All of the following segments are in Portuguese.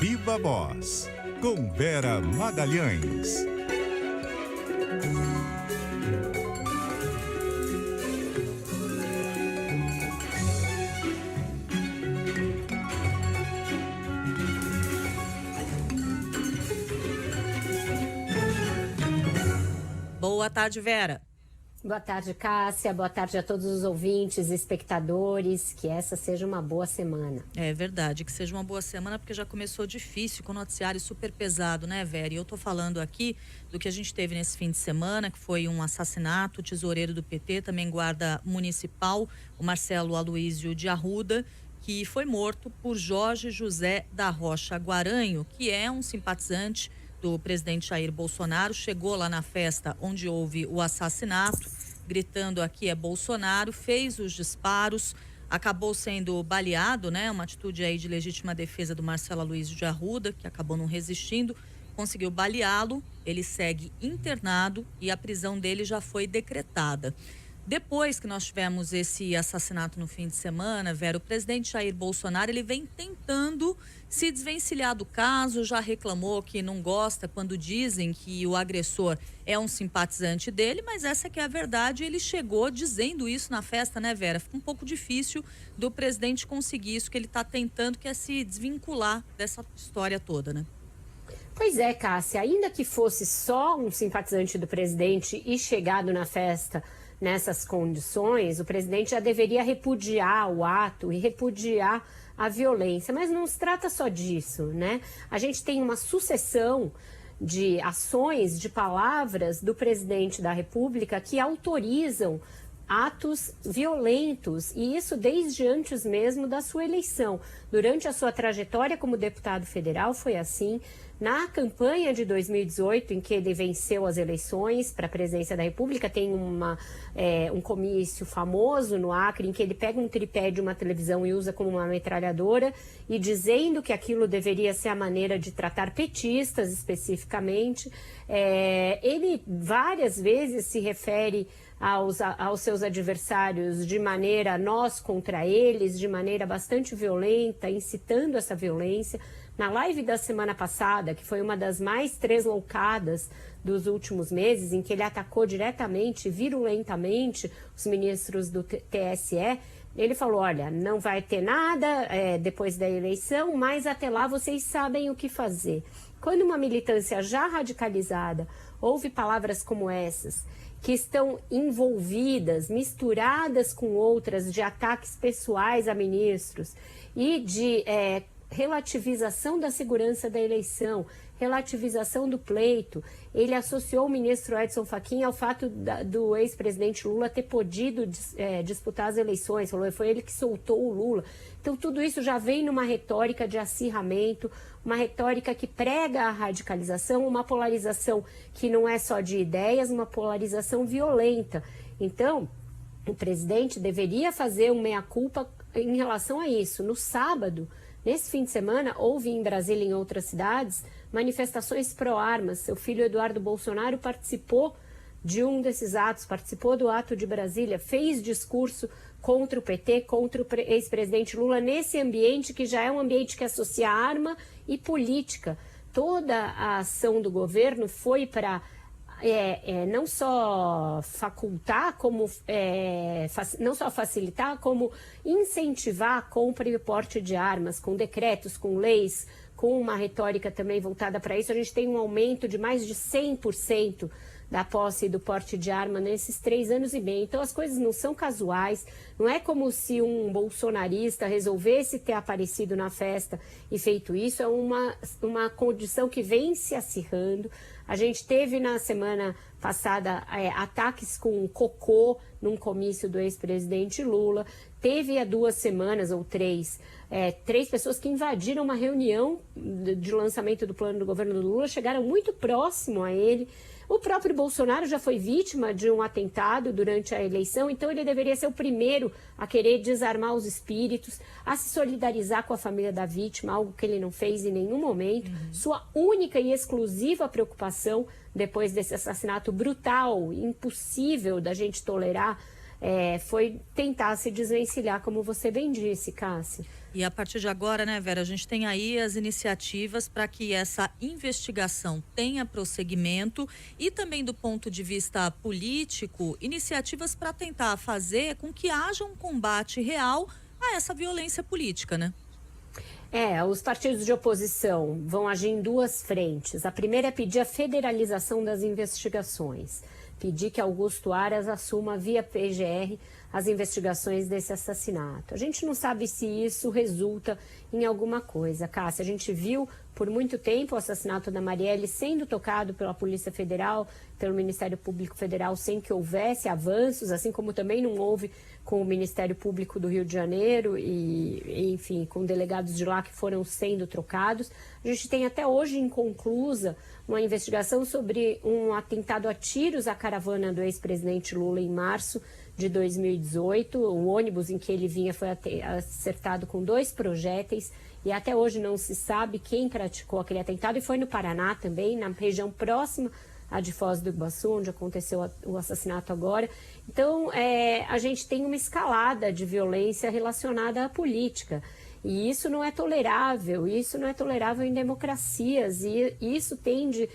Viva Voz, com Vera Magalhães. Boa tarde, Vera. Boa tarde, Cássia. Boa tarde a todos os ouvintes, espectadores. Que essa seja uma boa semana. É verdade, que seja uma boa semana, porque já começou difícil, com o noticiário super pesado, né, Vera? E eu tô falando aqui do que a gente teve nesse fim de semana, que foi um assassinato, o tesoureiro do PT, também guarda municipal, o Marcelo Aloísio de Arruda, que foi morto por Jorge José da Rocha Guaranho, que é um simpatizante do presidente Jair Bolsonaro. Chegou lá na festa onde houve o assassinato, gritando "aqui é Bolsonaro", fez os disparos, acabou sendo baleado, né? Uma atitude aí de legítima defesa do Marcelo Aloísio de Arruda, que acabou não resistindo, conseguiu baleá-lo. Ele segue internado e a prisão dele já foi decretada. Depois que nós tivemos esse assassinato no fim de semana, Vera, o presidente Jair Bolsonaro, ele vem tentando se desvencilhar do caso, já reclamou que não gosta quando dizem que o agressor é um simpatizante dele, mas essa que é a verdade. Ele chegou dizendo isso na festa, né, Vera? Fica um pouco difícil do presidente conseguir isso que ele está tentando, que é se desvincular dessa história toda, né? Pois é, Cássia, ainda que fosse só um simpatizante do presidente e chegado na festa nessas condições, o presidente já deveria repudiar o ato e repudiar a violência. Mas não se trata só disso, né? A gente tem uma sucessão de ações, de palavras do presidente da República que autorizam atos violentos, e isso desde antes mesmo da sua eleição. Durante a sua trajetória como deputado federal foi assim. Na campanha de 2018, em que ele venceu as eleições para a presidência da República, tem um comício famoso no Acre, em que ele pega um tripé de uma televisão e usa como uma metralhadora, e dizendo que aquilo deveria ser a maneira de tratar petistas especificamente. Ele várias vezes se refere aos seus adversários de maneira nós contra eles, de maneira bastante violenta, incitando essa violência. Na live da semana passada, que foi uma das mais tresloucadas dos últimos meses, em que ele atacou diretamente, virulentamente, os ministros do TSE, ele falou: olha, não vai ter nada depois da eleição, mas até lá vocês sabem o que fazer. Quando uma militância já radicalizada ouve palavras como essas, que estão envolvidas, misturadas com outras de ataques pessoais a ministros e de relativização da segurança da eleição, relativização do pleito. Ele associou o ministro Edson Fachin ao fato do ex-presidente Lula ter podido disputar as eleições. Falou, foi ele que soltou o Lula. Então tudo isso já vem numa retórica de acirramento, uma retórica que prega a radicalização, uma polarização que não é só de ideias, uma polarização violenta. Então, o presidente deveria fazer um meia-culpa em relação a isso. No sábado, nesse fim de semana, houve em Brasília e em outras cidades manifestações pró-armas. Seu filho Eduardo Bolsonaro participou de um desses atos, participou do ato de Brasília, fez discurso contra o PT, contra o ex-presidente Lula, nesse ambiente que já é um ambiente que associa arma e política. Toda a ação do governo foi para não só facultar, como não só facilitar, como incentivar a compra e o porte de armas, com decretos, com leis, com uma retórica também voltada para isso. A gente tem um aumento de mais de 100% da posse e do porte de arma nesses 3 anos e meio. Então as coisas não são casuais, não é como se um bolsonarista resolvesse ter aparecido na festa e feito isso. É uma condição que vem se acirrando. A gente teve na semana passada ataques com cocô num comício do ex-presidente Lula. Teve há 2 semanas ou 3 pessoas que invadiram uma reunião de lançamento do plano do governo do Lula, chegaram muito próximo a ele. O próprio Bolsonaro já foi vítima de um atentado durante a eleição, então ele deveria ser o primeiro a querer desarmar os espíritos, a se solidarizar com a família da vítima, algo que ele não fez em nenhum momento. Sua única e exclusiva preocupação, depois desse assassinato brutal, impossível da gente tolerar, foi tentar se desvencilhar, como você bem disse, Cássia. E a partir de agora, né, Vera, a gente tem aí as iniciativas para que essa investigação tenha prosseguimento e também do ponto de vista político, iniciativas para tentar fazer com que haja um combate real a essa violência política, né? Os partidos de oposição vão agir em duas frentes. A primeira é pedir a federalização das investigações, pedir que Augusto Aras assuma via PGR as investigações desse assassinato. A gente não sabe se isso resulta em alguma coisa, Cássia. A gente viu por muito tempo o assassinato da Marielle sendo tocado pela Polícia Federal, pelo Ministério Público Federal, sem que houvesse avanços, assim como também não houve com o Ministério Público do Rio de Janeiro e enfim, com delegados de lá que foram sendo trocados. A gente tem até hoje inconclusa uma investigação sobre um atentado a tiros à caravana do ex-presidente Lula em março de 2018. O ônibus em que ele vinha foi acertado com 2 projéteis e até hoje não se sabe quem praticou aquele atentado, e foi no Paraná também, na região próxima a de Foz do Iguaçu, onde aconteceu o assassinato agora. Então, a gente tem uma escalada de violência relacionada à política. E isso não é tolerável em democracias, e isso tende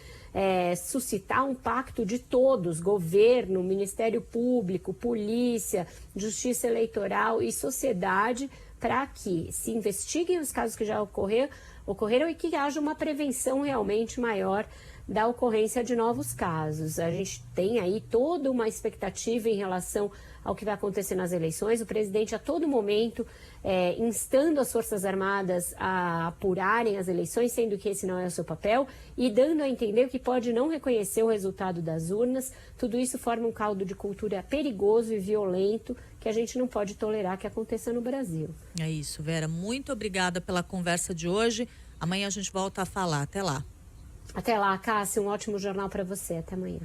suscitar um pacto de todos, governo, Ministério Público, polícia, justiça eleitoral e sociedade, para que se investiguem os casos que já ocorreram e que haja uma prevenção realmente maior da ocorrência de novos casos. A gente tem aí toda uma expectativa em relação ao que vai acontecer nas eleições. O presidente a todo momento instando as Forças Armadas a apurarem as eleições, sendo que esse não é o seu papel, e dando a entender que pode não reconhecer o resultado das urnas. Tudo isso forma um caldo de cultura perigoso e violento que a gente não pode tolerar que aconteça no Brasil. É isso, Vera. Muito obrigada pela conversa de hoje. Amanhã a gente volta a falar. Até lá. Até lá, Cássia. Um ótimo jornal para você. Até amanhã.